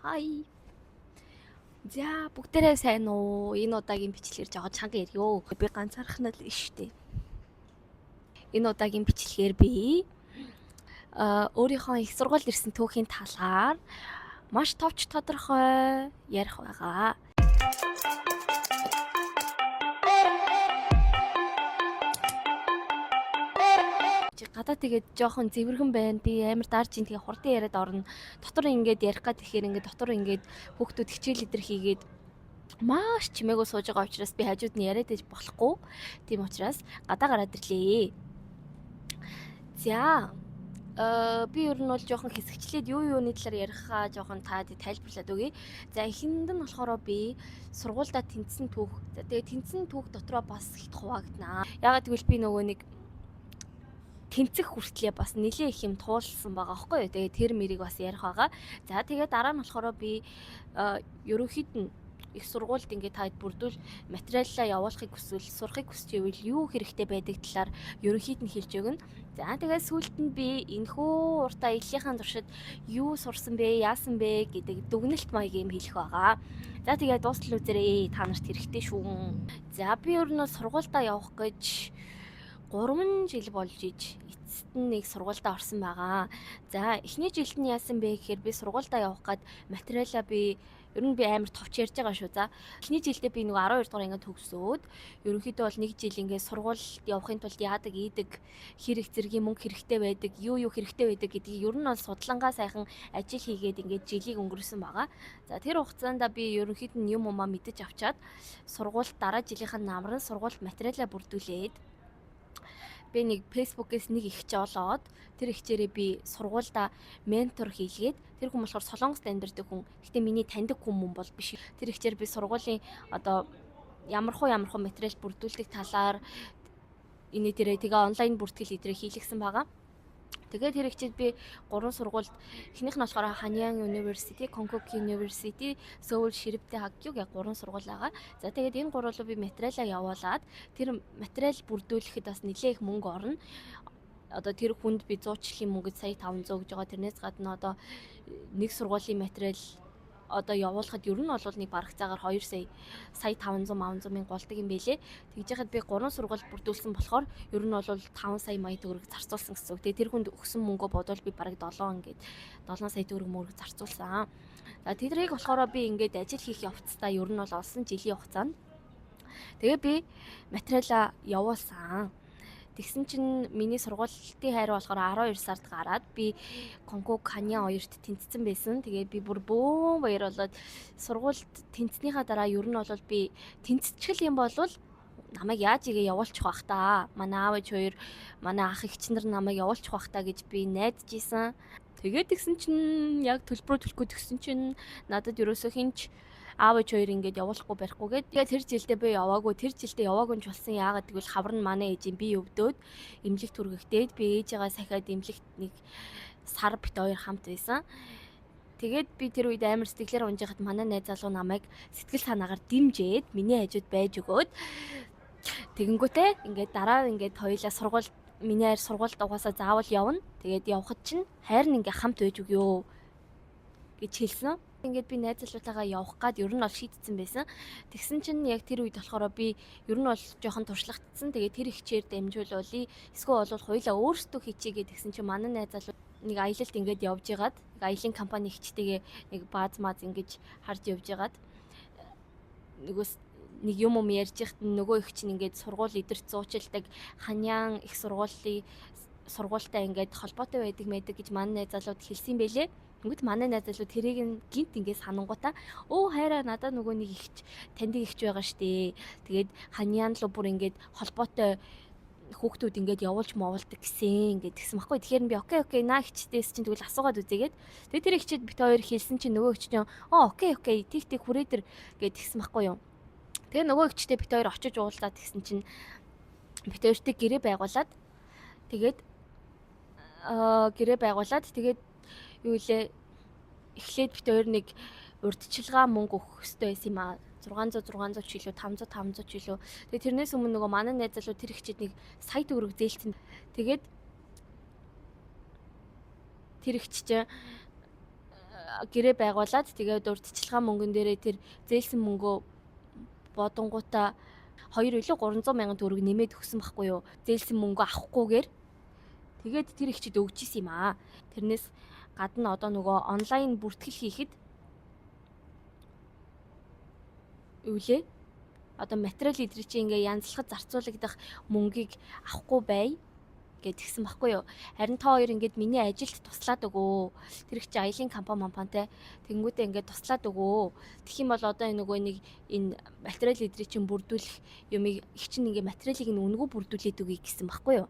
Хай. За бүгдээрээ сайн уу? Энэ удаагийн бичлэгээр жоо чанга ирё. Би ганцаархнаа л штэ. Энэ удаагийн бичлэгээр би өөрийнхөө их сургууль ирсэн түүхийн талаар маш товч тодорхой ярих байгаа. Гадаа тэгээд жоохон зэвэрхэн байна. Би амар даарж ин тэгээ хурдан яриад орно. Дотор ингээд ярих гад тэгэхээр ингээд дотор ингээд хүүхдүүд хичээл идэр хийгээд маш чимээгүй сууж байгаа учраас би хажууд нь яриад иж болохгүй. Тийм учраас гадаа гараад ирлээ. За би ер нь бол жоохон хэсэгчлээд юуны талаар ярихаа жоохон таад тайлбарлаад өгье. За эхэнд нь болохоор би сургуульдаа тэнцсэн түүх. За тэгээ тэнцсэн түүх дотроо бас их хуваагдана. Ягаад гэвэл би нөгөө нэг тэнцэх хүртлээ бас нэлээ их юм туулсан байгаа аахгүй юу. Тэгээ тэр мэрийг бас ярих байгаа. За тэгээ дараа нь болохоор би ерөнхийд нь их сургуульд ингээд таад бүрдүүл материалаа явуулахыг хүсвэл сурахыг хүсч ивэл юу хэрэгтэй байдаг талаар ерөнхийд нь хэлж өгнө. За тэгээ сүүлд нь би энэхүү уртаа ээлжийнхаа туршид юу сурсан бэ, яасан бэ гэдэг дүгнэлт маяг юм хэлэх байгаа. За тэгээ дуустал үзээрэй, та нарт хэрэгтэй шүү. За би ер нь сургуульдаа явах гэж 3 жил болж иж эцэст нь нэг сургуультай орсон байгаа. За эхний жилд нь яасан бэ гэхээр би сургуультай явах гээд материалаа би ер нь би амар товч ярьж байгаа шүү. За эхний жилдээ би нэг 12 дугаар ангид төгсөөд ерөнхийдөө бол нэг жил ингээд сургуульд явахын тулд яадаг ийдэг хэрэг зэргийн мөнгө хэрэгтэй байдаг, юу хэрэгтэй байдаг гэдгийг ер нь бол судлангаа сайхан ажил хийгээд ингээд жилийг өнгөрөөсөн байгаа. За тэр хугацаанд би ерөнхийд нь юм мэдэж авчаад сургуульд дараа жилийнхэн намран сургуульд материалаа бүрдүүлээд би нэг фэйсбүүкээс нэг ихч олоод тэр ихчээрээ би сургуульдаа ментор хийлгээд тэр хүн болохоор Солонгост амьдардаг хүн. Гэтэ миний таньдаг хүн бол биш. Тэр ихчээр би сургуулийн одоо ямар материал бүрдүүлдэг талаар энэ дээрээ тэгээ онлайн бүртгэл идрээ хийлгсэн байгаа. Тэгээд тэр ихчид би 3 сургуульд эхнийх нь болохоор Hanyang University, Konkuk University, Seoul Shiripte Hagyug яг 3 сургууль байгаа. За тэгээд энэ гурвуулаа би материалаа явуулаад тэр материал бүрдүүлэхэд бас нэлээд их мөнгө орно. Одоо тэр хүнд би 100 жилийн мөнгөд сая 500 гэж байгаа. Тэрнээс гадна одоо нэг сургуулийн материал одоо явуулахад ер нь бол нэг бараг цагаар 2 сая 500 мянга голдог юм байлээ. Тэгж яхад би 3 сургууль бүрдүүлсэн болохоор ер нь бол 5 сая мая төгрөг зарцуулсан гэсэн үг. Тэгээ тэр хүнд өгсөн мөнгөө бодвол би бараг 7 сая төгрөг мөрөг зарцуулсан. За тэдрийг болохоор би ингээд ажил хийх явцдаа ер нь бол олсон жилийн хугацаанд тэгээ би материалаа явуулсан. Тэгсэн чинь миний сургуулийн хайр болохоор 12 сард гараад би Konkuk Hanyang 2-т тэнцсэн байсан. Тэгээд би бүр бөөн баяр болоод сургуульд тэнцснийхаа дараа ер нь бол би тэнцчихэл юм болвол намайг яаж игээ явуулчих бах та. Манай аав ээж хоёр, манай ах эгч нар намайг явуулчих бах та гэж би найдаж исэн. Тэгээд тэгсэн чинь яг төлбөрөө төлөхгүй тэгсэн чинь надад ерөөсөө хинч аав ээж хоёр ингээд явуулахгүй барихгүйгээд тэгээ тэр жилдээ би яваагүй. Тэр жилдээ яваагүй ч болсон. Яагаад гэвэл хавар нь манай ээжийн би өвдөөд эмнэлэгт хүргэгдээд би ээжээгаа сахиад эмнэлэгт нэг сар бит хоёр хамт байсан. Тэгээд би тэр үед амар сэтгэлээр унжихад манай найз залуу намайг сэтгэл санаагаар дэмжээд миний хажууд байж өгөөд тэгэнгүүтээ ингээд дараа ингээд хоёулаа сургууль миний хайр сургуульд угаасаа заавал явна. Тэгээд явхад чинь хайр нь ингээд хамт байж өгөө гэж хэлсэн. Ингээд би найз залуутайгаа явах гад ер нь бол шийдсэн байсан. Тэгсэн чинь яг тэр үед болохоор би ер нь бол жоохон туршлагдсан. Тэгээд тэр ихчээр дамжуулуулъя. Эсвэл бол хоёулаа өөрсдөө хийчихье гэсэн чинь манай найз залуу нэг аялалд ингээд явж байгаад аялын компани ихчтэйгээ нэг бааз ингэж харж явж байгаад нөгөөс нэг юм ярьж ихт нөгөө их чинь ингээд сургууль идэрч зуучилдаг Hanyang их сургуультай ингээд холбоотой байдаг гэж манай найз залууд хэлсэн байлээ. Тэгвэл манай найз залуу тэрийг гинт ингээд санангуудаа хайраа надад нөгөө нэг ихч таньдаг ихч байгаа штэ. Тэгээд Hanyang руу бүр ингээд холбоотой хүүхдүүд ингээд явуулж моолдог гэсэн ингээд тэгсэн баггүй. Тэгэхээр би окей наа ихчдээс чинь тэгвэл асуугаад үзээгээд тэгээд тэр ихчид бит хоёр хэлсэн чинь нөгөө ихч чинь окей тих хүрээдэр гэд тэгсэн баггүй юу. Тэгээ нөгөө ихчтэй бит хоёр очиж уулзаад тэгсэн чинь бит хоёртыг гэрээ байгуулад тэгээд юу илээ эхлээд бит хоёр нэг урдчилгаа мөнгө өгөх хэрэгтэй байсан юм аа. 600 ч илүү 500 ч илүү. Тэгээ тэрнээс өмнө нөгөө манай найз залуу тэр ихчид нэг сая төгрөг зээлсэн. Тэгээд тэр ихч чинь гэрээ байгуулад тэгээд урьдчилгаан мөнгөн дээрээ тэр зээлсэн мөнгөө бодонгуудаа 2 илүү 300 мянган төгрөг нэмээд өгсөн байхгүй юу? Зээлсэн мөнгө авахгүйгээр тэгээд тэр ихчид өгч исэн юм аа. Тэрнээс гадна одоо нөгөө онлайн бүртгэл хийхэд юу лээ? Одоо материал эдэр чи ингээ янзлахад зарцуулагдах мөнгийг авахгүй бай гэд гисэн баггүй юу. Харин та хоёр ингээд миний ажилд туслаад өгөө. Тэр их чи аялын компанитай тэнгүүдээ ингээд туслаад өгөө. Тэгэх юм бол одоо энэ материал эдрийг чинь бүрдүүлэх юмыг их чинь ингээ материалыг нь үнэгүй бүрдүүлээд өгье гэсэн баггүй юу.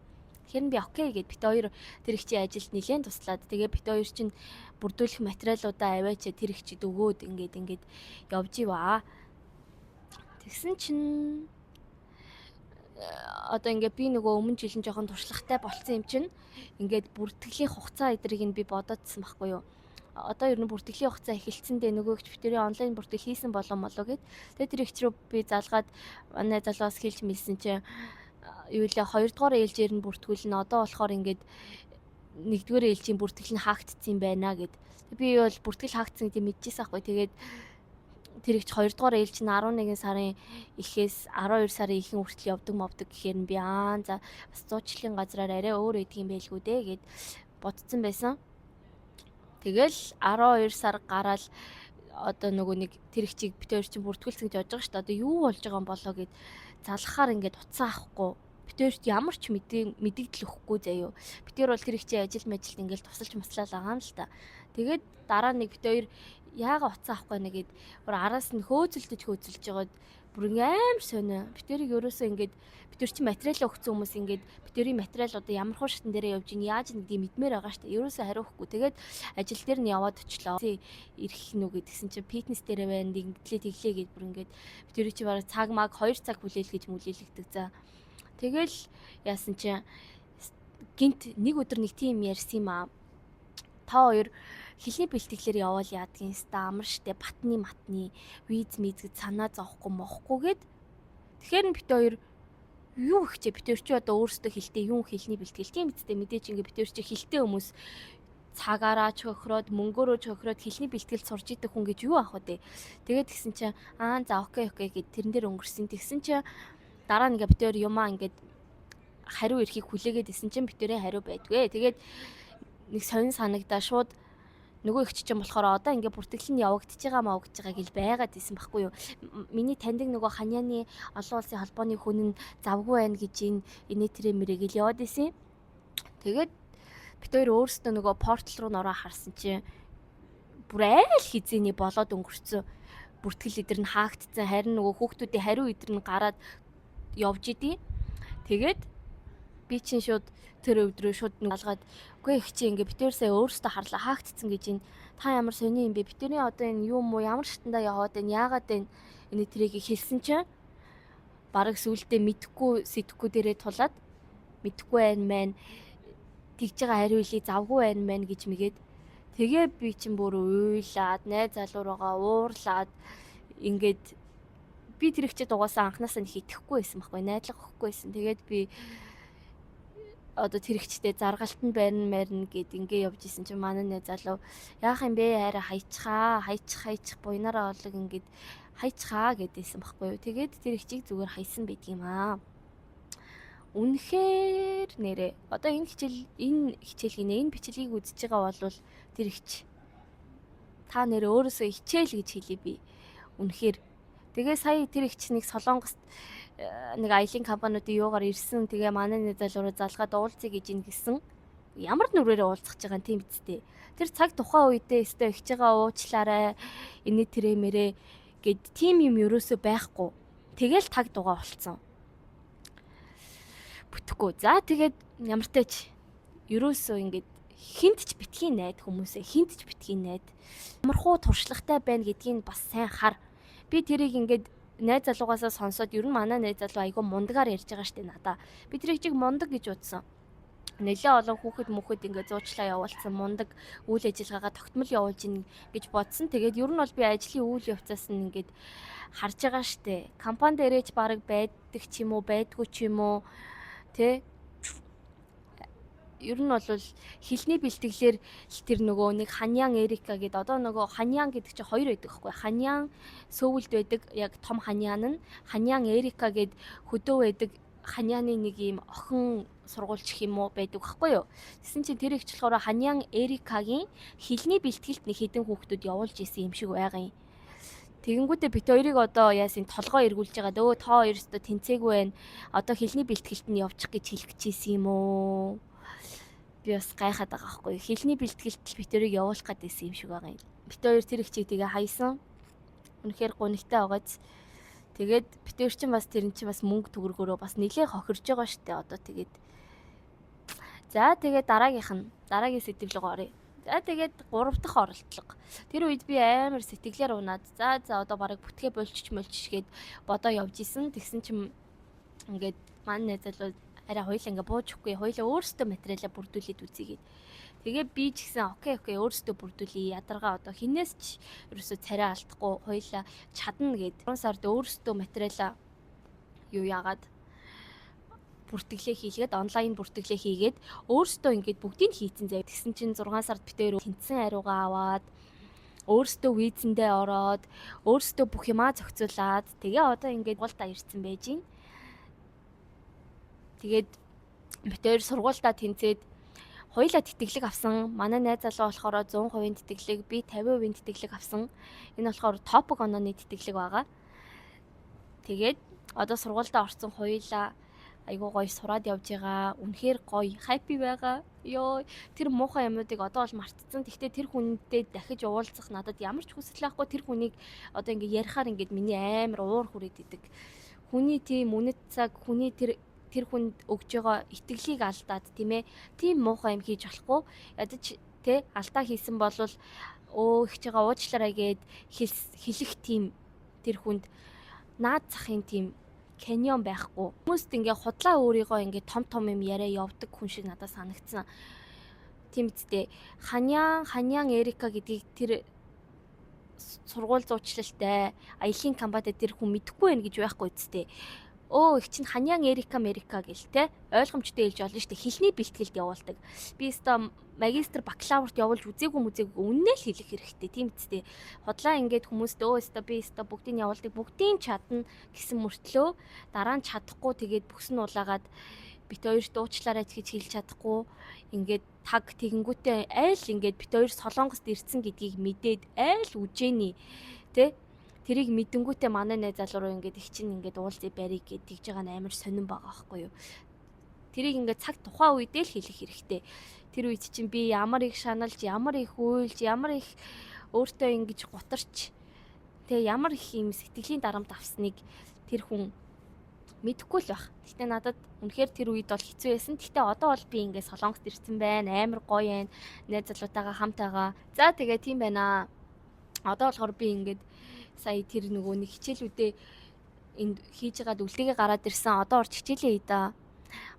Тэгэхээр би окей гэд бит хоёр тэр их чи ажилд нэлээд туслаад тэгээ бит хоёр чинь бүрдүүлэх материалуудаа аваач тэр их чид өгөөд ингээд явж иваа. Тэгсэн чинь одоо ингээ би нөгөө өмнө жилийн жоохон туршлагатай болсон юм чинь ингээд бүртгэлийн хугацаа эдрийг нь би бодоодсэн байхгүй юу. Одоо ер нь бүртгэлийн хугацаа эхэлсэндээ нөгөөгч битэрийн онлайн бүртгэл хийсэн болоо гэд. Тэгээд тэр их рүү би залгаад манай залуус хэлж мэлсэн чинь юу лээ 2 дугаар ээлжээр нь бүртгүүлнэ. Одоо болохоор ингээд 1-р ээлжийн бүртгэл нь хаагдсан байна гэд. Би бол бүртгэл хаагдсан гэдэг мэдчихсэн байхгүй. Тэгээд тэр ихч 2 дугаар ээлж нь 11 сарын эхээс 12 сарын ихэнх хүртэл явдаг мовдөг гэхээр нь би за бас зуучлалын газраар арай өөр идэх юм байлгүй дээ гэд бодсон байсан. Тэгэл 12 сар гараад одоо нөгөө нэг тэр ихчийг бит хоёр чинь бүртгүүлсэн гэж бодож байгаа шүү дээ. Одоо юу болж байгаа юм болоо гэд залхахаар ингээд уцаа авахгүй. Бит хоёрт ямар ч мэдэгдэл өгөхгүй заяо. Бит хоёр бол тэр ихчийн ажилд ингээд тусалж маслаад байгаа юм л та. Тэгээд дараа нэг бит хоёр яага уцаа авахгүй нэгэд бүр араас нь хөөцөлдөж байгаад бүр амар сонио. Битэрийг ерөөсөө ингээд битэр чи материалаа өгсөн хүмүүс ингээд битэрийн материал одоо ямар хуу шатн дээрээ явж ийн яаж нэгдийг мэдмээр байгаа шүү дээ. Ерөөсөө хариухгүй. Тэгээд ажил дээр нь яваад очлоо. Ирэх нүг гэдгсэн чинь фитнес дээрээ байна. Нэгдлээ тэглээ гэж бүр ингээд битэрийг чи бараг цаг маг 2 цаг хүлээл гэж мүлээлэгдэг. За. Тэгэл яасан чинь гинт нэг өдөр нэг тийм ярьсан юм аа. Та хоёр хэлний бэлтгэлээр явал яадгийн ста амар штэ батны матны виз мизгэд санаа зовхгүй мохгүй гэд. Тэгэхээр нь бит хоёр юу ихчээ бит хоёр чи одоо өөрсдөө хэлтэй юу хэлний бэлтгэл тийм үсттэй мэдээж ингээ бит хоёр чи хэлтэй хүмүүс цагаараа чөхрөөд мөнгөөрөө чөхрөөд хэлний бэлтгэл сурж идэх хүн гэж юу авах вэ? Тэгээд тэгсэн чинь за окей гэд тэрэн дээр өнгөрсөн. Тэгсэн чинь дараа нэг бит хоёр юмаа ингээд хариу ирэхийг хүлээгээд исэн чинь бит хоёрын хариу байдгүй. Тэгээд нэг сонин санагдаа шууд нөгөө их чинь болохоор одоо ингээ бүртгэл нь явагдаж байгаа маа гэж байгааг л байгаад исэн байхгүй юу. Миний таньдаг нөгөө Ханьяаны олон улсын холбооны хүн нь завгүй байна гэж энэ тэрэ мэрэгэл яваад исэн. Тэгээд бит хоёр өөрсдөө нөгөө портал руу нороо харсан чинь бүр айл хизээний болоод өнгөрцөн. Бүртгэл эдэр нь хаагдсан. Харин нөгөө хүүхдүүдийн хариу эдэр нь гараад явж идэв. Тэгээд би чинь шууд тэр өдрөө шууд алгаад үгүй их чи ингээ битээр сая өөрөөсөө харлаа хаагдцсан гэж ин та ямар сони юм бэ битэрийн одоо энэ юу муу ямар шатандаа яваад энэ яагаад энэ тэрийг хэлсэн чинь бараг сүултээ мэдхгүй сэтгэхгүй дээрээ тулаад мэдхгүй байна мэн тэгж байгаа хариу илий завгүй байна мэн гэж мэгээд тэгээ би чинь бүр уйлаад найз залуураагаа уурлаад ингээд би тэр их чи дугаасаа анханасаа нэг итгэхгүй байсан байхгүй найдлага өгөхгүй байсан. Тэгээд би одоо тэр ихчтэй заргалтанд байрна гэд ингээ явж исэн чинь манай нэ залуу яах юм бэ арай хайчих буйнараа олог ингээд хайчихаа гэдээсэн баггүй юу. Тэгээд тэр ихчийг зүгээр хайсан байдаг юм аа. Үнэхээр нэрээ одоо энэ хичээлгийн энэ бичлэгийг үзэж байгаа бол тэр ихч та нэр өөрөөсөө хичээл гэж хэлье би. Үнэхээр тэгээ сая тэр ихч нэг Солонгост нэг аялын компаниудын юугаар ирсэн. Тэгээ манай нэг залуураа залгаад уулзъя гэж ингэсэн. Ямар нүрээрээ уулзах гэж байгаа юм тийм үсттэй. Тэр цаг тухайн үедээ өстө ихж байгаа уучлаарай. Энэ тэрэмэрэ гэд тим юм ерөөсөө байхгүй. Тэгэл таг дугаа болцсон. Бүтэхгүй. За тэгээд ямар тач ерөөсөө ингээд хинт ч битгий найд хүмүүсээ хинт ч битгий найд. Ямархуу туршлагатай байна гэдгийг бас сайн хар. Би тэрийг ингээд найз залуугаасаа сонсоод ер нь манай найз залуу айгүй мундагаар ярьж байгаа штэ надаа. Би тэрийг чиг мундаг гэж бодсон. Нэлээ олон хүүхэд ингээд зуучлаа явуулсан мундаг үйл ажиллагаагаа тогтмол явуулж ийн гэж бодсон. Тэгээд ер нь бол би ажлын үйл явцаас нь ингээд харж байгаа штэ. Компани дээрээч баг байдаг ч юм уу, байдгүй ч юм уу. Тэ ер нь бол хэлний бэлтгэлээр тэр нөгөө нэг Ханьян Эрика гэдэг одоо нөгөө Ханьян гэдэг чинь хоёр байдаг байхгүй. Ханьян Сөүлд байдаг яг том Ханьян нь Ханьян Эрика гэд хөдөө байдаг Ханьяны нэг юм охин сургуульч юм уу байдаг байхгүй юу. Тэсэн чинь тэр их болохоор Ханьян Эрикагийн хэлний бэлтгэлд нэг хэдэн хүүхдүүд явуулж исэн юм шиг байгаа юм. Тэгэнгүүтээ бит хоёрыг одоо яасан толгоо эргүүлж байгаа. Өө тоо хоёр өстө тэнцээгүй байна. Одоо хэлний бэлтгэлд нь явчих гэж хэлчихсэн юм уу? Би бас гайхаад байгаа байхгүй. Хэлний бэлтгэлд бит хоёрыг явуулах гэдээсэн юм шиг байгаа юм. Бит хоёр тэр их чиг тэгээ хайсан. Үнэхээр гонигтай байгааз. Тэгээд бит хоёр чинь бас тэр чинь бас мөнгө төгрөгөөрөө бас нэлээ хохирж байгаа штэ одоо тэгээд. За тэгээд дараагийн сэдв рүү оръё. За тэгээд 3 дахь оролдлого. Тэр үед би амар сэтгэлээр унаад за одоо барыг бүтгээ болчих гээд бодоо явж исэн. Тэгсэн чим ингээд маань найз залуу арай хоёлаа ингээд бууж өгөхгүй. Хоёлаа өөрсдөө материалаа бүрдүүлээд үзье. Тэгээ би ч гэсэн окей өөрсдөө бүрдүүлье. Ядаргаа одоо хинээс ч ерөөсөө царай алдахгүй хоёлаа чадна гэд. 3 сард өөрсдөө материалаа юу яагаад бүртгэлээ хийлгээд онлайн бүртгэлээ хийгээд өөрсдөө ингээд бүгдийг хийцэн зав. Тэгсэн чинь 6 сард битээр тэнцсэн ариугаа аваад өөрсдөө визэндээ ороод өөрсдөө бүх юмаа зохицуулаад тэгээ одоо ингээд сургуультаа ирсэн байж гин. Тэгээд битээр сургуультаа тэнцээд хоёлаа тэтгэлэг авсан. Манай найз залуу болохоор 100% тэтгэлэг, би 50% тэтгэлэг авсан. Энэ болохоор топик онооны тэтгэлэг байгаа. Тэгээд одоо сургуультаа орсон хоёлаа айгуу гоё сураад явж байгаа. Үнэхээр гоё, happy байгаа. Ёо, тэр муухай юмнуудыг одоо бол мартцсан. Гэхдээ тэр хүнтэй дахиж уулзах надад ямар ч хүсэл байхгүй. Тэр хүнийг одоо ингээ ярихаар ингээд миний амар уур хүрээд идэг. Хүний тийм үнэт цаг, хүний тэр хүнд өгж байгаа итгэлийг алдаад тийм ээ. Тийм муухай юм хийж болохгүй. Ядаж тэ алдаа хийсэн бол их чигээ уучлаарай гэд хэлэх тийм тэр хүнд наад захын тийм каньон байхгүй. Хүмүүст ингээ худлаа өөрийгөө ингээ том юм яриа явдаг хүн шиг надад санагдсан. Тийм үстэй. Ханьян Эрика гэдгийг тэр сургууль зуучlalтай аялын компанид тэр хүн мэдэхгүй байх гэж байхгүй үстэй. Их чинь Ханьян Эрика гэл те ойлгомжтой хэлж олно штэ. Хэлний бэлтгэлд явуулдаг. Би өстой магистр бакалаврт явуулж үзээгүй үннээ л хэлэх хэрэгтэй тийм үстэй. Худлаа ингээд хүмүүст өстой би өстой бүгдийг явуулдаг бүгдийг чадна гэсэн мөртлөө дараа нь чадахгүй тэгээд бүс нь улаагаад бит хоёр дуучлаарай гэж хэлж чадахгүй ингээд таг тэгэнгүүтээ айл ингээд бит хоёр Солонгост ирсэн гэдгийг мэдээд айл үжээний те тэрийг мэдэнгүүтээ манай найз залуу руу ингээд их чинь ингээд уулзъя барийг гэж тэгж байгаа нь амар сонирн байгаа байхгүй юу. Тэрийг ингээд цаг тухайн үедээ л хэлэх хэрэгтэй. Тэр үед чинь би ямар их шаналж, ямар их уйлж, ямар их өөртөө ингэж гутарч тэгээ ямар их юм сэтгэлийн дарамт авсныг тэр хүн мэдэхгүй л байх. Гэтэ надад үнэхээр тэр үед бол хэцүү байсан. Гэтэ одоо бол би ингээд Солонгост ирсэн байна. Амар гоё байна. Найз залуутайгаа хамт байгаа. За тэгээ тийм байна. Одоо болохоор би ингээд сая тэр нөгөө нэг хичээлүүдээ энд хийж байгаад үлдээгээ гараад ирсэн. Одоо орч хичээлээ хий да.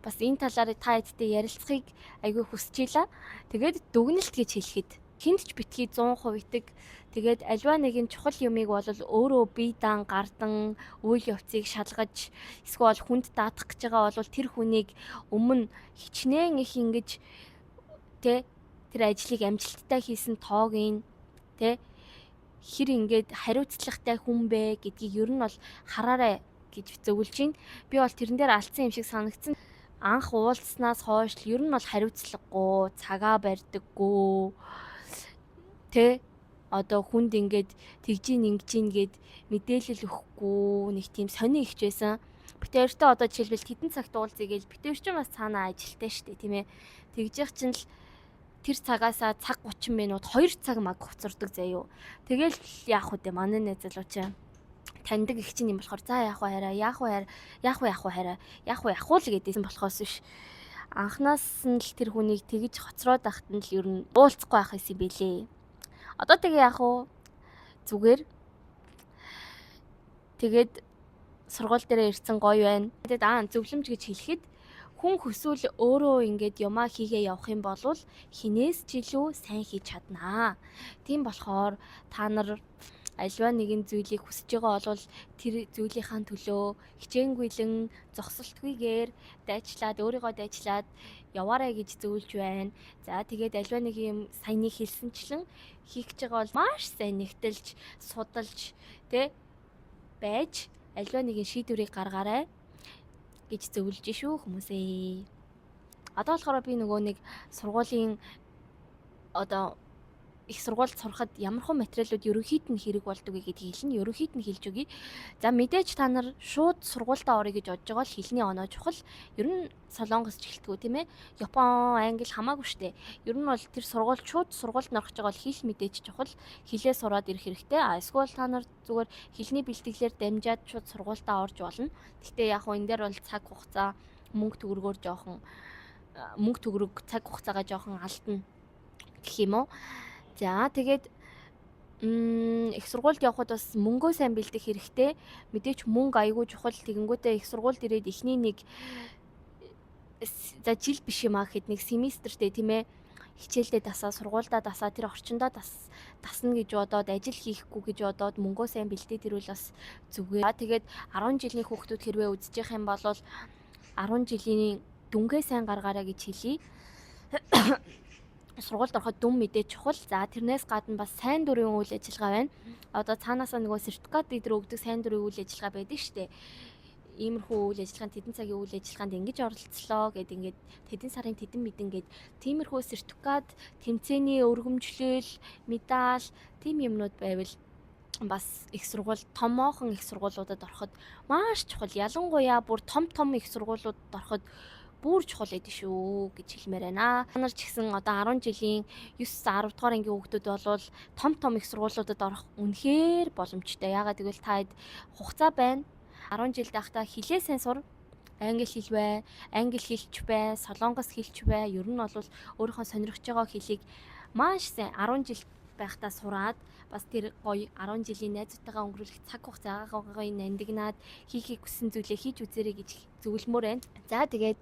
Бас энэ талаар та хэдтэй ярилцахыг айгүй хүсчихийла. Тэгээд дүгнэлт гэж хэлэхэд хинт ч битгий 100% итэг. Тэгээд альва нэгэн чухал юмыг бол өөрөө бие даан гардан үйл явцыг шалгаж эсвэл хүнд даатах гэж байгаа бол тэр хүнийг өмнө хичнээн их ингэж тэ тэр ажлыг амжилттай хийсэн тоог нь тэ хэр ингээд хариуцлагатай хүн бэ гэдгийг ер нь бол хараарай гэж зөвлөж байна. Би бол тэрэн дээр алдсан юм шиг санагдсан. Анх уулзснаас хойш ер нь бол хариуцлагагүй, цагаа барьдаггүй. Тэ одоо хүнд ингээд тэгжин ингэжин гэд мэдээлэл өгөхгүй нэг тийм сони ихч байсан. Битээртэй одоо жишээлбэл хэдэн цагт уулзъя гэж битээр ч бас цаанаа ажилтай штэ тийм ээ. Тэгж яах чинь л тэр цагаасаа цаг 30 минут 2 цаг маг хуцардаг заяо. Тэгэл яах вэ манай найз залуу чинь таньдаг их чинь юм болохоор за яах вэ л гэдээсэн болохоос биш. Анханаас нь л тэр хүнийг тэгж хоцроод байхад нь л ер нь уулзахгүй байх юм бэлээ. Одоо тэгээ яах вэ? Зүгээр тэгээд сургууль дээр ирсэн гоё байна. Тэгээд зөвлөмж гэж хэлэхэд хүн хүсвэл өөрөө ингээд юмаа хийгээ явах юм бол хинээс ч илүү сайн хийж чаднаа. Тийм болохоор та нар Аливаа нэгэн зүйлийг хүсэж байгаа бол тэр зүйлийнхаа төлөө хичээнгүйлэн зогсолтгүйгээр өөрийгөө дайчлаад яваарай гэж зөвлөж байна. За тэгээд аливаа нэг юм саяны хэлсэнчлэн хийх гэж байгаа бол маш сайн нэгтэлж, судалж байж аливаа нэгэн шийдвэрийг гаргаарай гэж зөвлөж шүү хүмүүсээ. Одоо болохоор би нөгөө нэг сургуулийн их сургуульд сурахад ямар хэн материалууд ерөнхийд нь хэрэг болдог вэ гэдгийг хэлнэ. Ерөнхийд нь хэлж өгье. За мэдээж та нар шууд сургуультаа орё гэж бодож байгаа бол хэлний оноо чухал. Ер нь Солонгос ч гэлтгүү тийм ээ. Япон, Англи хамаагүй штэ. Ер нь бол тэр шууд сургуульд орох гэж байгаа бол хэл мэдээж чухал. Хэлээ сураад ирэх хэрэгтэй. Эсвэл та нар зүгээр хэлний бэлтгэлээр дамжаад шууд сургуультаа орж болно. Гэхдээ яг хөө энэ дээр бол цаг хугацаа мөнгө төгрөг цаг хугацаагаа жоохон алдна гэх юм уу. За тэгээд их сургуульд явхад бас мөнгөө сайн бэлдэх хэрэгтэй. Мэдээч мөнгө аягүй чухал. Тэгэнгүүтээ их сургуульд ирээд эхний нэг жил биш юм аа гэхэд нэг семестртэй тийм ээ хичээлдээ дасаа, сургуульдаа дасаа, тэр орчиндоо дасна гэж бодоод ажил хийхгүй гэж бодоод мөнгөө сайн бэлдээд ирвэл бас зүгээр. Тэгээд 10 жилийн хүүхдүүд хэрвээ үзэж явах юм бол 10 жилийн дүнгээ сайн гаргаарай гэж хэлье. Сургуульд ороход дүн мэдээ чухал. За тэрнээс гадна бас сайн дурын үйл ажиллагаа байна. Одоо цаанаасаа нөгөө сертификат идэр өгдөг сайн дурын үйл ажиллагаа байдаг штэ. Иймэрхүү үйл ажиллагаанд тэдэн цагийн үйл ажиллагаанд ингэж оролцлоо гэд ингээд тэдэн сарын тэдэн мэдэн гэд тиймэрхүү сертификат, тэмцээний өргөмжлөл, медаль, тийм юмнууд байвал бас их сургууль томоохон их сургуулиудад ороход маш чухал. Ялангуяа бүр том их сургуулиудад ороход бүр чухал эдэ шүү гэж хэлмээр байна. Та нар ч гэсэн одоо 10 жилийн 9 10 дугаар ангийн хүүхдүүд болвол том их сургуулиудад орох үнэхээр боломжтой. Яагаад гэвэл та хугацаа байна. 10 жил байхдаа хэлээ сайн сур. Англи хэл бай, англи хэлч бай, солонгос хэлч бай. Ер нь бол өөрийнхөө сонирхож байгаа хэлийг маш сайн 10 жил байхдаа сураад бас тэр гоё 10 жилийн найзуудтайгаа өнгөрүүлэх цаг хугацаагаа нандинаад хийхийг хүссэн зүйлээ хийж үзээрэй гэж зөвлөмөр байна. За тэгээд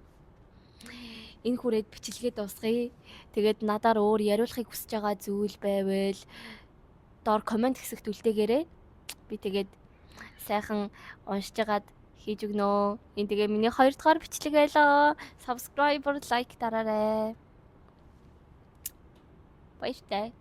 энэ хүрээд бичлэгээ дуусгая. Тэгээд надаар өөр яриулахыг хүсэж байгаа зүйл байвал доор комент хэсэгт үлдээгээрэй. Би тэгээд сайхан уншиж агаад хийж өгнө. Энэ тэгээ миний 2 дугаар бичлэг байлаа. Subscribe, like дараарай. Баяртай.